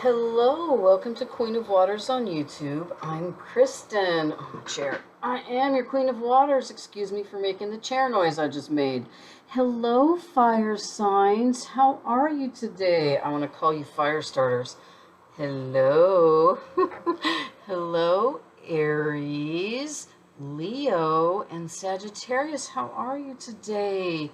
Hello, welcome to Queen of Waters on YouTube. I'm Kristen. Oh, my chair. I am your Queen of Waters. Excuse me for making the chair noise I just made. Hello, fire signs. How are you today? I want to call you fire starters. Hello. Hello, Aries, Leo, and Sagittarius. How are you today?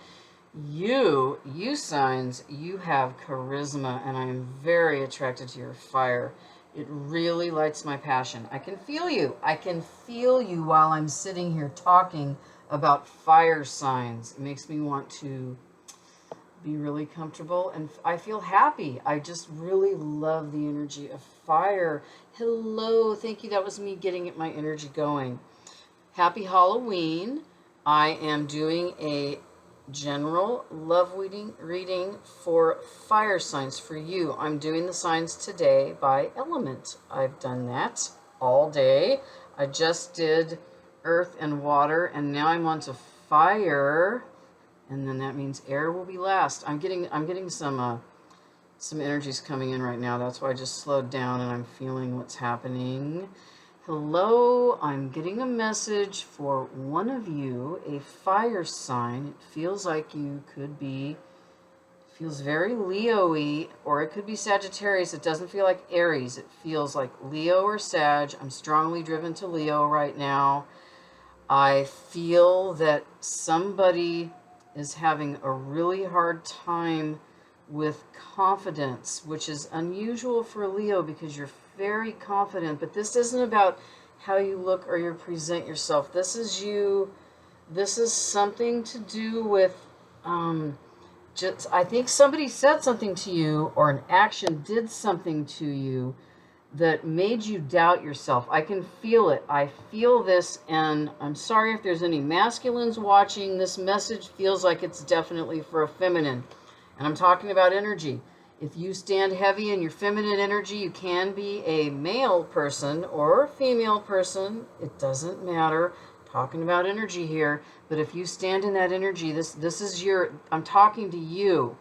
You signs, you have charisma, and I am very attracted to your fire. It really lights my passion. I can feel you. I can feel you while I'm sitting here talking about fire signs. It makes me want to be really comfortable, and I feel happy. I just really love the energy of fire. Hello, thank you. That was me getting my energy going. Happy Halloween. I am doing a general love reading for fire signs for you. I'm doing the signs today by element. I've done that all day. I just did earth and water, and now I'm on to fire, and then that means air will be last. I'm getting some energies coming in right now. That's why I just slowed down and I'm feeling what's happening. Hello, I'm getting a message for one of you, a fire sign. It feels like you could be, feels very Leo-y, or it could be Sagittarius. It doesn't feel like Aries. It feels like Leo or Sag. I'm strongly driven to Leo right now. I feel that somebody is having a really hard time with confidence, which is unusual for Leo because you're very confident, but this isn't about how you look or you present yourself. This is you. This is something to do with just, I think somebody said something to you, or an action did something to you that made you doubt yourself. I can feel it. I feel this, and I'm sorry if there's any masculines watching. This message feels like it's definitely for a feminine. And I'm talking about energy. If you stand heavy in your feminine energy, you can be a male person or a female person. It doesn't matter. I'm talking about energy here. But if you stand in that energy, this is your, I'm talking to you.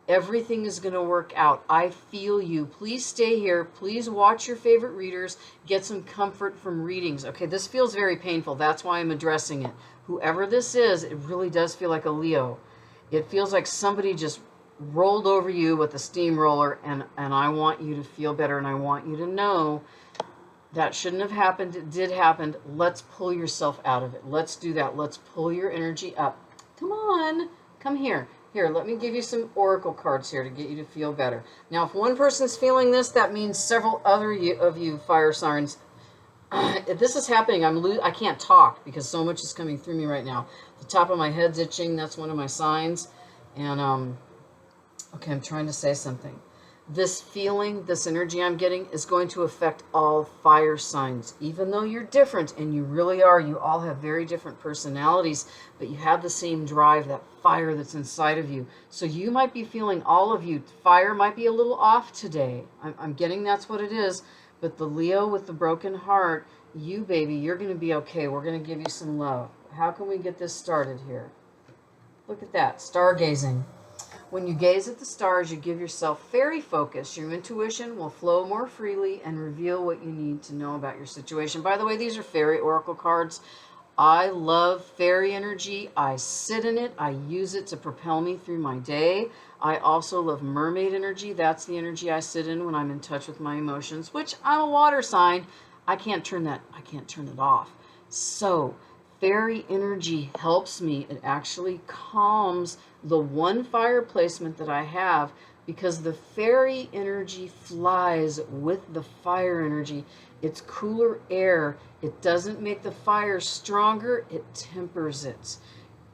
Everything is going to work out. I feel you. Please stay here. Please watch your favorite readers. Get some comfort from readings. Okay, this feels very painful. That's why I'm addressing it. Whoever this is, it really does feel like a Leo. It feels like somebody just rolled over you with a steamroller, and I want you to feel better, and I want you to know that shouldn't have happened. It did happen. Let's pull yourself out of it. Let's do that. Let's pull your energy up. Come on. Come here. Here, let me give you some oracle cards here to get you to feel better. Now, if one person's feeling this, that means several other of you fire signs. If this is happening, I can't talk because so much is coming through me right now. The top of my head's itching. That's one of my signs. And, okay, I'm trying to say something. This feeling, this energy I'm getting is going to affect all fire signs. Even though you're different, and you really are, you all have very different personalities, but you have the same drive, that fire that's inside of you. So you might be feeling, all of you, fire might be a little off today. I'm getting that's what it is. But the Leo with the broken heart, you, baby, you're going to be okay. We're going to give you some love. How can we get this started here? Look at that, stargazing. When you gaze at the stars, you give yourself fairy focus. Your intuition will flow more freely and reveal what you need to know about your situation. By the way, these are fairy oracle cards. I love fairy energy. I sit in it. I use it to propel me through my day. I also love mermaid energy. That's the energy I sit in when I'm in touch with my emotions, which I'm a water sign. I can't turn it off. So fairy energy helps me. It actually calms the one fire placement that I have, because the fairy energy flies with the fire energy. It's cooler air. It doesn't make the fire stronger. It tempers it.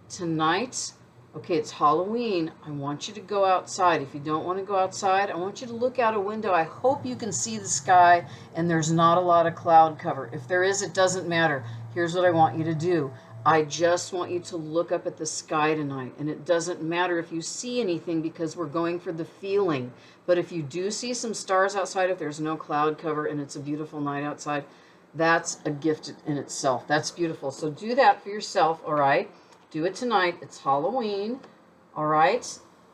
Tonight, okay, it's Halloween. I want you to go outside. If you don't want to go outside, I want you to look out a window. I hope you can see the sky and there's not a lot of cloud cover. If there is, it doesn't matter. Here's what I want you to do. I just want you to look up at the sky tonight, and it doesn't matter if you see anything because we're going for the feeling. But if you do see some stars outside, if there's no cloud cover and it's a beautiful night outside, that's a gift in itself. That's beautiful. So do that for yourself, all right? Do it tonight. It's Halloween, all right?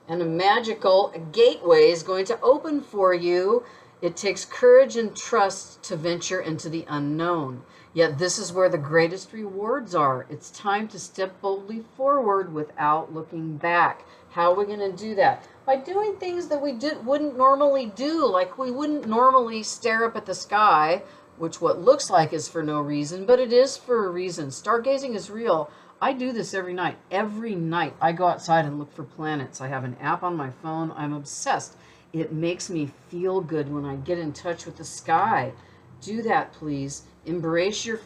And a magical gateway is going to open for you It takes courage and trust to venture into the unknown. Yet this is where the greatest rewards are. It's time to step boldly forward without looking back. How are we going to do that? By doing things that we wouldn't normally do. Like we wouldn't normally stare up at the sky, which what looks like is for no reason, but it is for a reason. Stargazing is real. I do this every night. Every night I go outside and look for planets. I have an app on my phone. I'm obsessed. It makes me feel good when I get in touch with the sky. Do that, please. Embrace your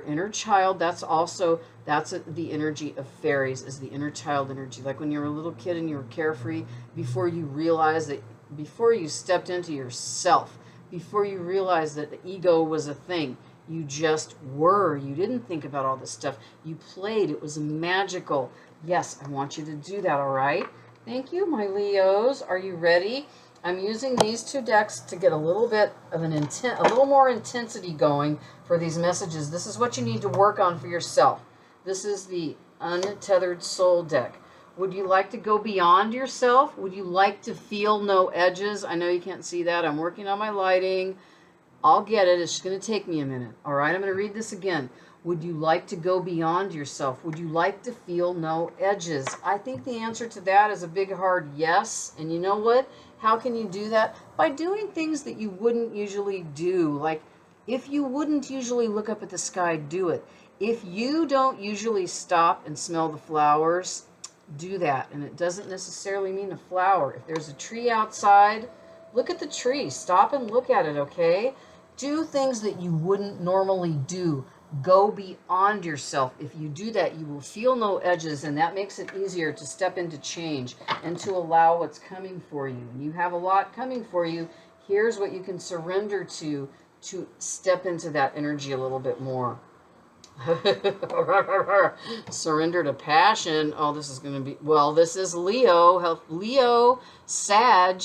inner child. That's the energy of fairies, is the inner child energy. Like when you were a little kid and you were carefree, before you realized that, before you stepped into yourself, before you realized that the ego was a thing, you just were. You didn't think about all this stuff. You played. It was magical. Yes, I want you to do that, all right? Thank you, my Leos. Are you ready? I'm using these two decks to get a little bit of a little more intensity going for these messages. This is what you need to work on for yourself. This is the Untethered Soul deck. Would you like to go beyond yourself? Would you like to feel no edges? I know you can't see that. I'm working on my lighting. I'll get it. It's just going to take me a minute. All right, I'm going to read this again. Would you like to go beyond yourself? Would you like to feel no edges? I think the answer to that is a big hard yes. And you know what? How can you do that? By doing things that you wouldn't usually do. Like if you wouldn't usually look up at the sky, do it. If you don't usually stop and smell the flowers, do that. And it doesn't necessarily mean a flower. If there's a tree outside, look at the tree. Stop and look at it, okay? Do things that you wouldn't normally do. Go beyond yourself. If you do that, you will feel no edges, and that makes it easier to step into change and to allow what's coming for you. And you have a lot coming for you. Here's what you can surrender to step into that energy a little bit more. Surrender to passion. Oh, this is going to be, well, this is Leo, Sag,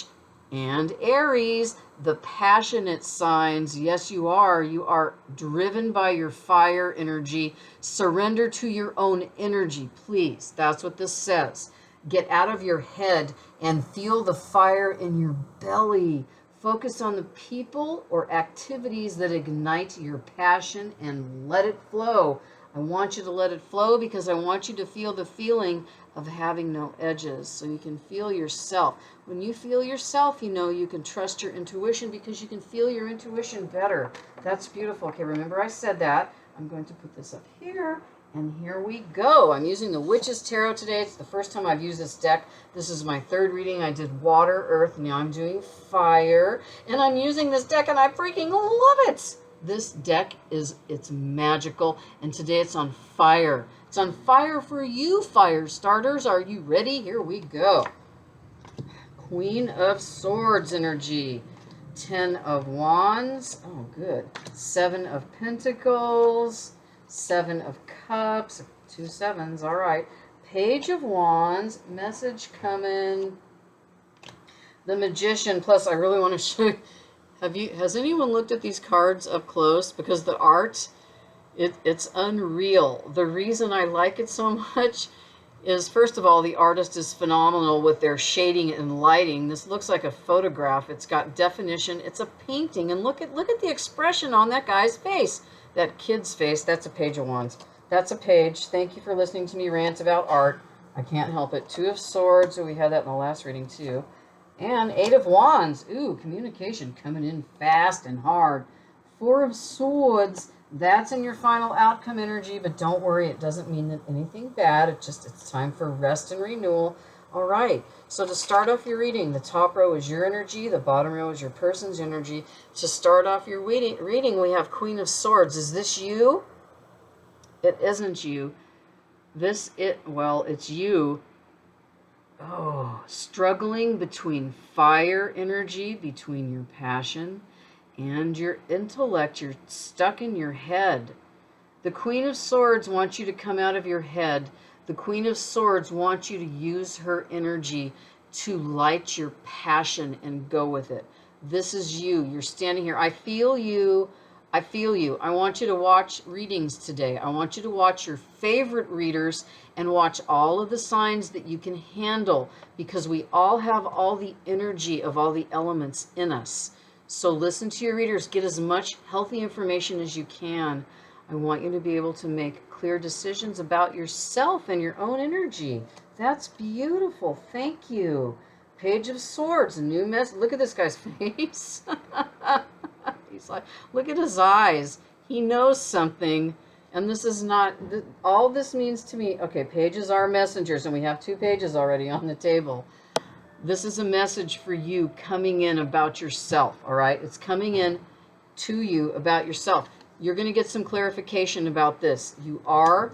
and Aries, the passionate signs. Yes, you are. You are driven by your fire energy. Surrender to your own energy, please. That's what this says. Get out of your head and feel the fire in your belly. Focus on the people or activities that ignite your passion and let it flow. I want you to let it flow because I want you to feel the feeling of having no edges, so you can feel yourself. When you feel yourself, you know you can trust your intuition because you can feel your intuition better. That's beautiful. Okay, remember I said that. I'm going to put this up here, and here we go. I'm using the Witch's Tarot today. It's the first time I've used this deck. This is my third reading. I did water, earth, now I'm doing fire, and I'm using this deck, and I freaking love it. This deck it's magical, and today it's on fire. It's on fire for you, fire starters. Are you ready? Here we go. Queen of Swords energy. 10 of Wands. Oh, good. 7 of Pentacles. 7 of Cups. 2 sevens. All right. Page of Wands. Message coming. The Magician. Plus, I really want to show you. Has anyone looked at these cards up close? Because the art, it's unreal. The reason I like it so much is, first of all, the artist is phenomenal with their shading and lighting. This looks like a photograph. It's got definition. It's a painting. And look at the expression on that guy's face. That kid's face. That's a Page of Wands. That's a page. Thank you for listening to me rant about art. I can't help it. 2 of Swords. So we had that in the last reading too. And 8 of Wands. Ooh, communication coming in fast and hard. 4 of Swords. That's in your final outcome energy, but don't worry, it doesn't mean that anything bad. It's time for rest and renewal. All right, so to start off your reading, the top row is your energy, the bottom row is your person's energy. To start off your reading, we have Queen of Swords. Is this you? It isn't you. It's you. Oh, struggling between fire energy, between your passion and your intellect. You're stuck in your head. The Queen of Swords wants you to come out of your head. The Queen of Swords wants you to use her energy to light your passion and go with it. This is you. You're standing here. I feel you. I feel you. I want you to watch readings today. I want you to watch your favorite readers and watch all of the signs that you can handle, because we all have all the energy of all the elements in us. So listen to your readers. Get as much healthy information as you can. I want you to be able to make clear decisions about yourself and your own energy. That's beautiful. Thank you. Page of Swords, a new mess. Look at this guy's face. He's like, look at his eyes. He knows something. And this is not, all this means to me, okay, pages are messengers, and we have 2 pages already on the table. This is a message for you coming in about yourself, all right? It's coming in to you about yourself. You're going to get some clarification about this. You are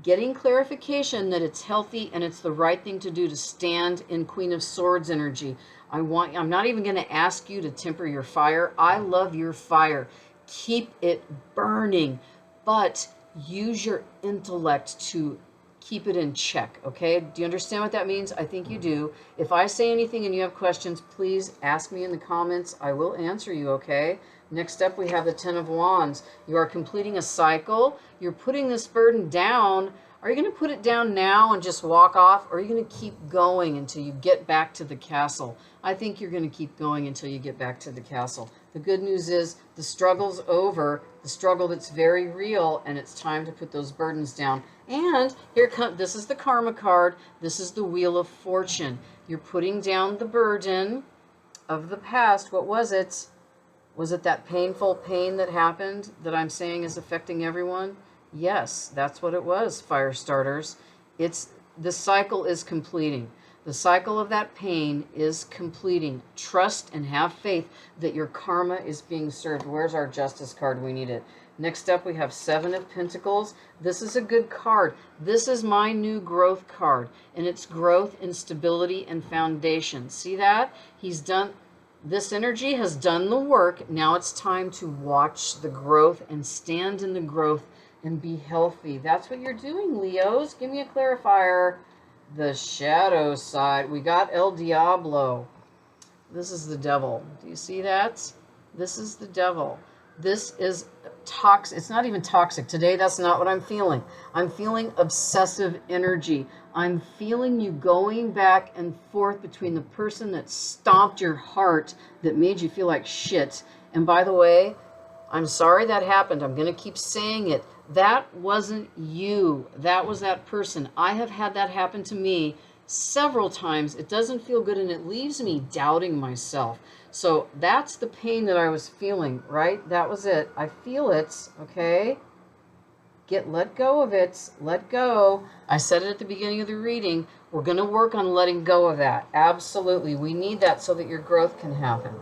getting clarification that it's healthy and it's the right thing to do to stand in Queen of Swords energy. I'm not even going to ask you to temper your fire. I love your fire. Keep it burning, but use your intellect to keep it in check, okay? Do you understand what that means? I think you do. If I say anything and you have questions, please ask me in the comments. I will answer you, okay? Next up, we have the Ten of Wands. You are completing a cycle. You're putting this burden down. Are you going to put it down now and just walk off? Or are you going to keep going until you get back to the castle? I think you're going to keep going until you get back to the castle. The good news is the struggle's over, the struggle that's very real, and it's time to put those burdens down. And this is the Karma card. This is the Wheel of Fortune. You're putting down the burden of the past. What was it? Was it that painful pain that happened that I'm saying is affecting everyone? Yes, that's what it was, fire starters. The cycle is completing. The cycle of that pain is completing. Trust and have faith that your karma is being served. Where's our Justice card? We need it. Next up, we have 7 of Pentacles. This is a good card. This is my new growth card, and it's growth and stability and foundation. See that? This energy has done the work. Now it's time to watch the growth and stand in the growth and be healthy. That's what you're doing, Leos. Give me a clarifier. The shadow side. We got El Diablo. This is the devil. Do you see that? This is the devil. This is toxic. It's not even toxic. Today, that's not what I'm feeling. I'm feeling obsessive energy. I'm feeling you going back and forth between the person that stomped your heart, that made you feel like shit. And by the way, I'm sorry that happened. I'm going to keep saying it. That wasn't you. That was that person. I have had that happen to me several times. It doesn't feel good, and it leaves me doubting myself. So that's the pain that I was feeling, right? That was it. I feel it, okay? Let go of it. Let go. I said it at the beginning of the reading. We're going to work on letting go of that. Absolutely. We need that so that your growth can happen.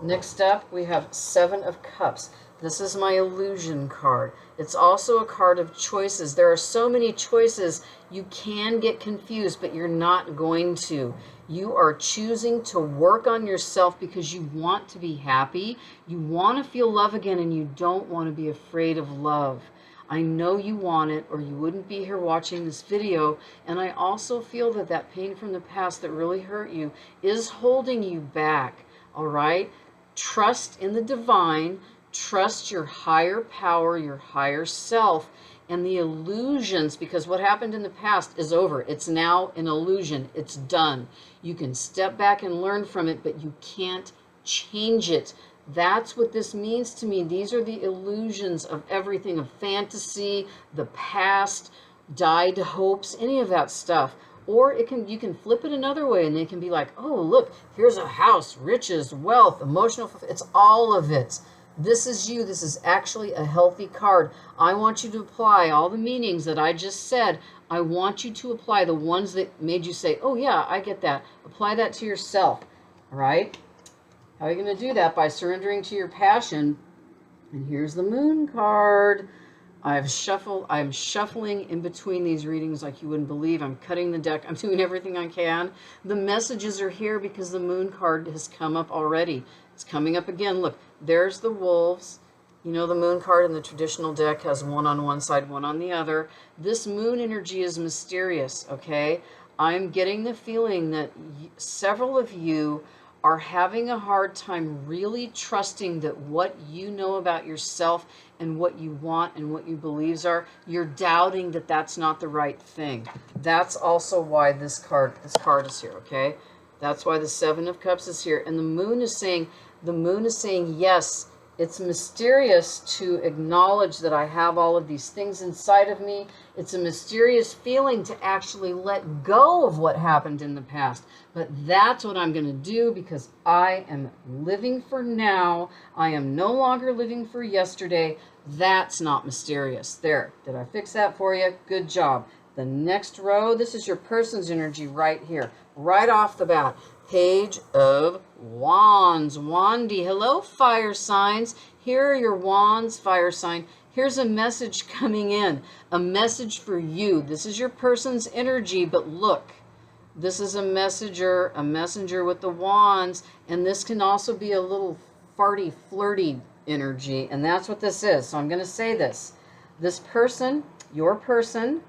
Next up, we have 7 of Cups. This is my illusion card. It's also a card of choices. There are so many choices. You can get confused, but you're not going to. You are choosing to work on yourself because you want to be happy. You want to feel love again, and you don't want to be afraid of love. I know you want it, or you wouldn't be here watching this video. And I also feel that that pain from the past that really hurt you is holding you back. All right? Trust in the divine. Trust your higher power, your higher self, and the illusions, because what happened in the past is over. It's now an illusion. It's done. You can step back and learn from it, but you can't change it. That's what this means to me. These are the illusions of everything, of fantasy, the past, died hopes, any of that stuff. Or you can flip it another way, and they can be like, oh, look, here's a house, riches, wealth, emotional fulfillment. It's all of it. This is you. This is actually a healthy card. I want you to apply all the meanings that I just said. I want you to apply the ones that made you say, oh, yeah, I get that. Apply that to yourself. All right? How are you going to do that? By surrendering to your passion. And here's the Moon card. I'm shuffling in between these readings like you wouldn't believe. I'm cutting the deck. I'm doing everything I can. The messages are here because the Moon card has come up already. It's coming up again. Look, there's the wolves. You know, the Moon card in the traditional deck has one on one side, one on the other. This Moon energy is mysterious, okay? I'm getting the feeling that several of you are having a hard time really trusting that what you know about yourself and what you want and what your beliefs are, you're doubting that that's not the right thing. That's also why this card is here, okay? That's why the Seven of Cups is here. And the moon is saying, yes, it's mysterious to acknowledge that I have all of these things inside of me. It's a mysterious feeling to actually let go of what happened in the past. But that's what I'm going to do, because I am living for now. I am no longer living for yesterday. That's not mysterious. There, did I fix that for you? Good job. The next row, this is your person's energy right here, right off the bat. Page of Wands. Wandy. Hello, fire signs. Here are your wands, fire sign. Here's a message coming in. A message for you. This is your person's energy, but look. This is a messenger with the wands, and this can also be a little farty, flirty energy, and that's what this is. So I'm going to say this. This person, your person,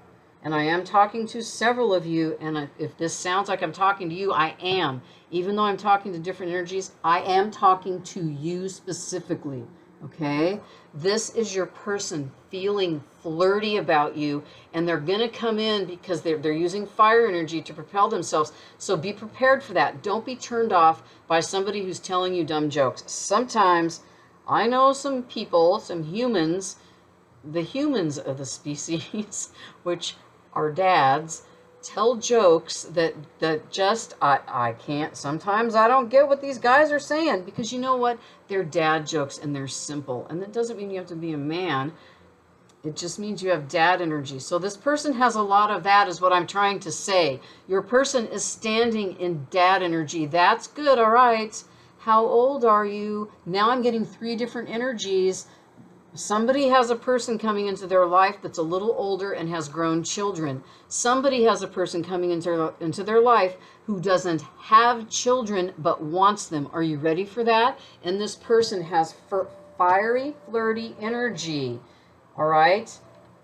and I am talking to several of you, and if this sounds like I'm talking to you, I am. Even though I'm talking to different energies, I am talking to you specifically, okay? This is your person feeling flirty about you, and they're going to come in because they're using fire energy to propel themselves. So be prepared for that. Don't be turned off by somebody who's telling you dumb jokes. Sometimes I know some people, some humans, the humans of the species, which are dads, tell jokes that just I can't. Sometimes I don't get what these guys are saying, because you know what? They're dad jokes and they're simple. And that doesn't mean you have to be a man. It just means you have dad energy. So this person has a lot of that, is what I'm trying to say. Your person is standing in dad energy. That's good, all right. How old are you? Now I'm getting 3 different energies. Somebody has a person coming into their life that's a little older and has grown children. Somebody has a person coming into their life who doesn't have children but wants them. Are you ready for that? And this person has fiery, flirty energy. All right?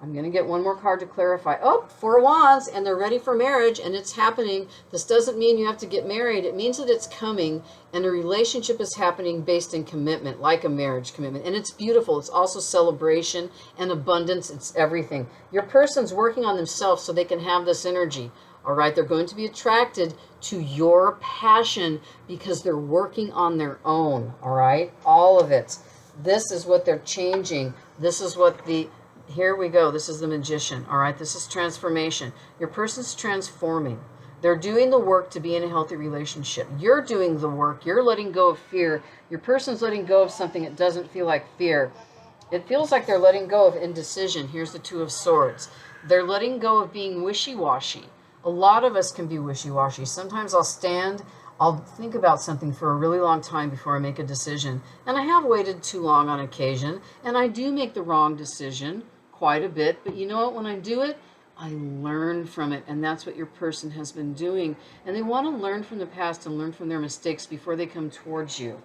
I'm going to get one more card to clarify. Oh, 4 of Wands, and they're ready for marriage, and it's happening. This doesn't mean you have to get married. It means that it's coming, and a relationship is happening based in commitment, like a marriage commitment. And it's beautiful. It's also celebration and abundance. It's everything. Your person's working on themselves so they can have this energy. All right? They're going to be attracted to your passion because they're working on their own. All right? All of it. This is what they're changing. This is what here we go. This is the Magician. All right. This is transformation. Your person's transforming. They're doing the work to be in a healthy relationship. You're doing the work. You're letting go of fear. Your person's letting go of something that doesn't feel like fear. It feels like they're letting go of indecision. Here's the 2 of Swords. They're letting go of being wishy-washy. A lot of us can be wishy-washy. Sometimes I'll think about something for a really long time before I make a decision. And I have waited too long on occasion. And I do make the wrong decision quite a bit. But you know what? When I do it, I learn from it. And that's what your person has been doing. And they want to learn from the past and learn from their mistakes before they come towards you.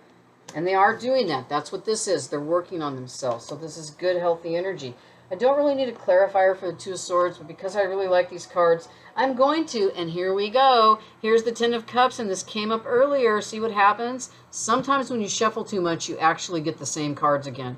And they are doing that. That's what this is. They're working on themselves. So this is good, healthy energy. I don't really need a clarifier for the 2 of Swords, but because I really like these cards, I'm going to, and here we go. Here's the 10 of Cups, and this came up earlier. See what happens? Sometimes when you shuffle too much, you actually get the same cards again.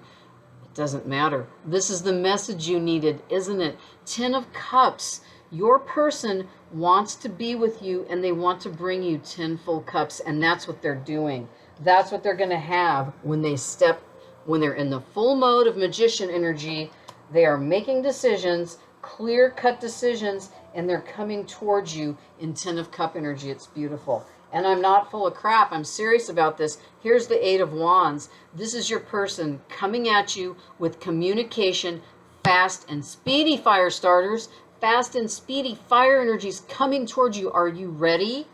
It doesn't matter. This is the message you needed, isn't it? 10 of Cups. Your person wants to be with you, and they want to bring you 10 full cups, and that's what they're doing. That's what they're going to have when they're in the full mode of Magician energy. They are making decisions, clear-cut decisions, and they're coming towards you in 10 of Cup energy. It's beautiful. And I'm not full of crap. I'm serious about this. Here's the 8 of Wands. This is your person coming at you with communication, fast and speedy, fire starters. Fast and speedy fire energies coming towards you. Are you ready?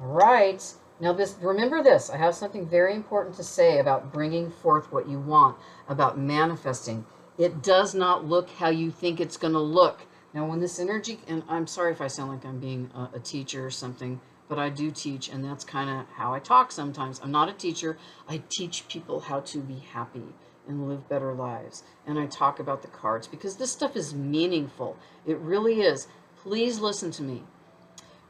All right. Now, remember this. I have something very important to say about bringing forth what you want, about manifesting. It does not look how you think it's going to look. Now, when this energy, and I'm sorry if I sound like I'm being a teacher or something, but I do teach, and that's kind of how I talk sometimes. I'm not a teacher. I teach people how to be happy and live better lives. And I talk about the cards because this stuff is meaningful. It really is. Please listen to me.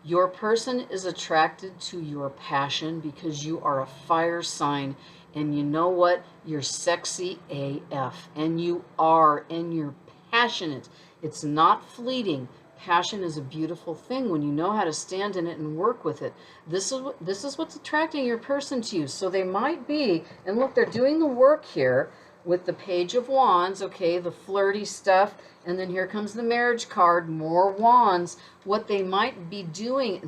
Your person is attracted to your passion because you are a fire sign. And you know what? You're sexy AF. And you are. And you're passionate. It's not fleeting. Passion is a beautiful thing when you know how to stand in it and work with it. This is what's attracting your person to you. So they might be, and look, they're doing the work here with the Page of Wands, okay, the flirty stuff, and then here comes the marriage card, more wands. What they might be doing,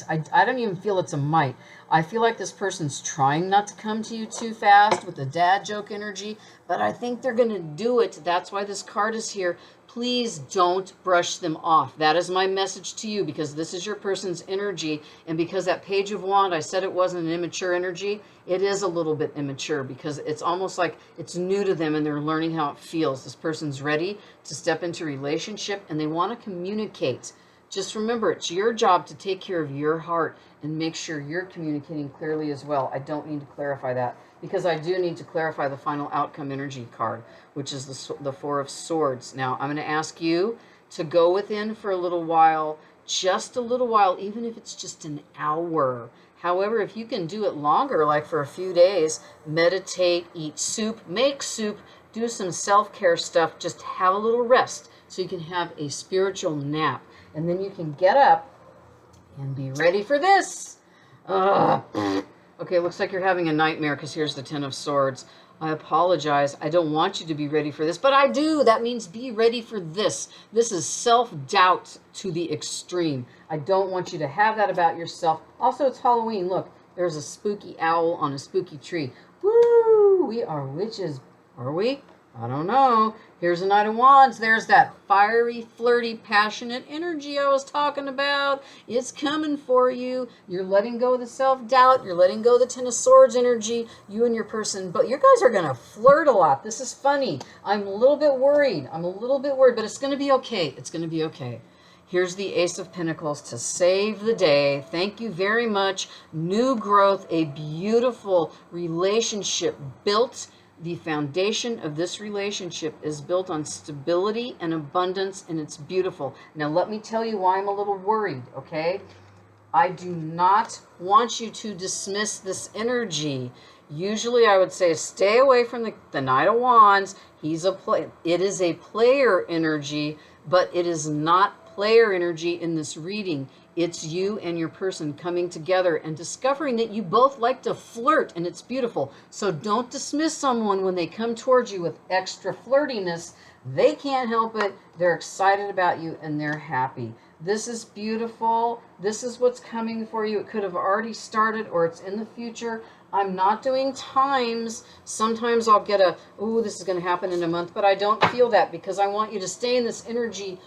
I don't even feel it's a might. I feel like this person's trying not to come to you too fast with the dad joke energy, but I think they're going to do it. That's why this card is here. Please don't brush them off. That is my message to you, because this is your person's energy. And because that Page of Wands, I said it wasn't an immature energy, it is a little bit immature because it's almost like it's new to them and they're learning how it feels. This person's ready to step into a relationship and they want to communicate. Just remember, it's your job to take care of your heart and make sure you're communicating clearly as well. I don't need to clarify that because I do need to clarify the final outcome energy card, which is the Four of Swords. Now, I'm going to ask you to go within for a little while, just a little while, even if it's just an hour. However, if you can do it longer, like for a few days, meditate, eat soup, make soup, do some self-care stuff, just have a little rest so you can have a spiritual nap. And then you can get up and be ready for this. Okay, it looks like you're having a nightmare because here's the Ten of Swords. I apologize. I don't want you to be ready for this, but I do. That means be ready for this. This is self-doubt to the extreme. I don't want you to have that about yourself. Also, it's Halloween. Look, there's a spooky owl on a spooky tree. Woo! We are witches. Are we? I don't know. Here's a Knight of Wands. There's that fiery, flirty, passionate energy I was talking about. It's coming for you. You're letting go of the self-doubt. You're letting go of the Ten of Swords energy, you and your person. But you guys are going to flirt a lot. This is funny. I'm a little bit worried. But it's going to be okay. It's going to be okay. Here's the Ace of Pentacles to save the day. Thank you very much. New growth, a beautiful relationship built. The foundation of this relationship is built on stability and abundance, and it's beautiful. Now, let me tell you why I'm a little worried, okay? I do not want you to dismiss this energy. Usually, I would say stay away from the Knight of Wands. It is a player energy, but it is not player energy in this reading. It's you and your person coming together and discovering that you both like to flirt, and it's beautiful. So don't dismiss someone when they come towards you with extra flirtiness. They can't help it. They're excited about you and they're happy. This is beautiful. This is what's coming for you. It could have already started or it's in the future. I'm not doing times. Sometimes I'll get this is going to happen in a month, but I don't feel that because I want you to stay in this energy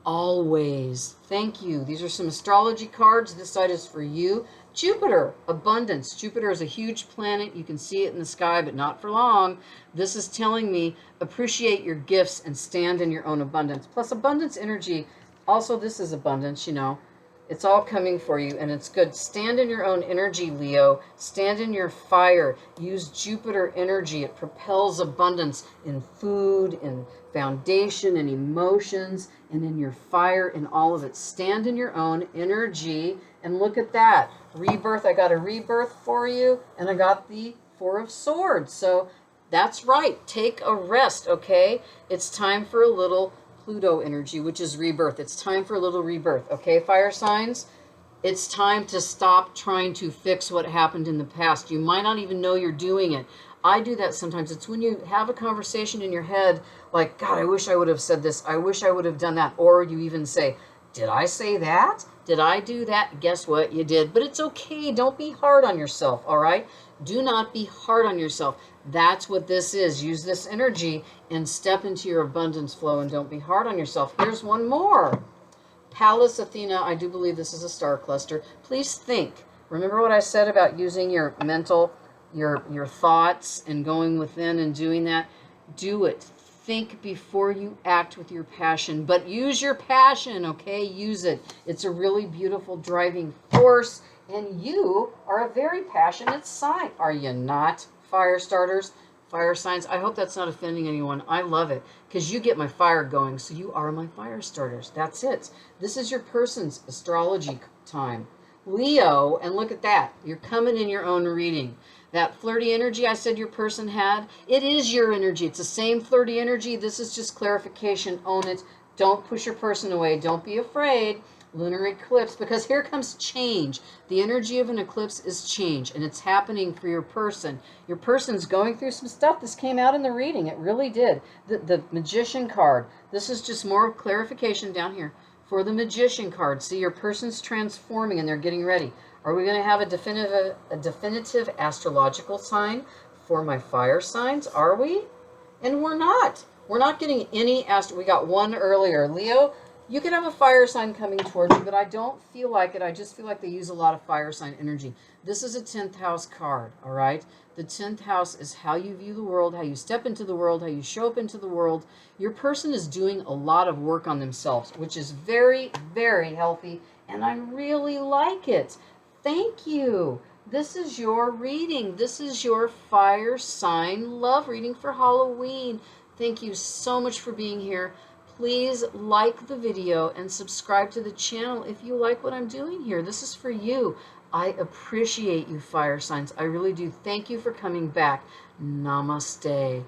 always. Thank you. These are some astrology cards. This side is for you. Jupiter, abundance. Jupiter is a huge planet. You can see it in the sky, but not for long. This is telling me appreciate your gifts and stand in your own abundance. Plus abundance energy. Also, this is abundance, you know. It's all coming for you, and it's good. Stand in your own energy, Leo. Stand in your fire. Use Jupiter energy. It propels abundance in food, in foundation, in emotions, and in your fire, in all of it. Stand in your own energy, and look at that. Rebirth. I got a rebirth for you, and I got the Four of Swords. So that's right. Take a rest, okay? It's time for a little Pluto energy, which is rebirth. It's time for a little rebirth, okay, fire signs? It's time to stop trying to fix what happened in the past. You might not even know you're doing it. I do that sometimes. It's when you have a conversation in your head, like, God, I wish I would have said this. I wish I would have done that. Or you even say, did I say that? Did I do that? Guess what? You did. But it's okay. Don't be hard on yourself, all right? Do not be hard on yourself. That's what this is. Use this energy and step into your abundance flow and don't be hard on yourself. Here's one more. Pallas Athena, I do believe this is a star cluster. Please think. Remember what I said about using your mental, your thoughts and going within and doing that? Do it. Think before you act with your passion, but use your passion, okay? Use it. It's a really beautiful driving force, and you are a very passionate sign. Are you not, fire starters? Fire signs. I hope that's not offending anyone. I love it because you get my fire going, so you are my fire starters. That's it. This is your person's astrology time. Leo, and look at that. You're coming in your own reading. That flirty energy I said your person had, it is your energy. It's the same flirty energy. This is just clarification. Own it. Don't push your person away. Don't be afraid. Lunar eclipse, because here comes change. The energy of an eclipse is change, and it's happening for your person. Your person's going through some stuff. This came out in the reading. It really did. The Magician card. This is just more clarification down here for the Magician card. See, your person's transforming and they're getting ready. Are we going to have a definitive astrological sign for my fire signs? Are we? And we're not. We're not getting any we got one earlier. Leo, you could have a fire sign coming towards you, but I don't feel like it. I just feel like they use a lot of fire sign energy. This is a 10th house card, all right? The 10th house is how you view the world, how you step into the world, how you show up into the world. Your person is doing a lot of work on themselves, which is very, very healthy, and I really like it. Thank you. This is your reading. This is your fire sign love reading for Halloween. Thank you so much for being here. Please like the video and subscribe to the channel if you like what I'm doing here. This is for you. I appreciate you, fire signs. I really do. Thank you for coming back. Namaste.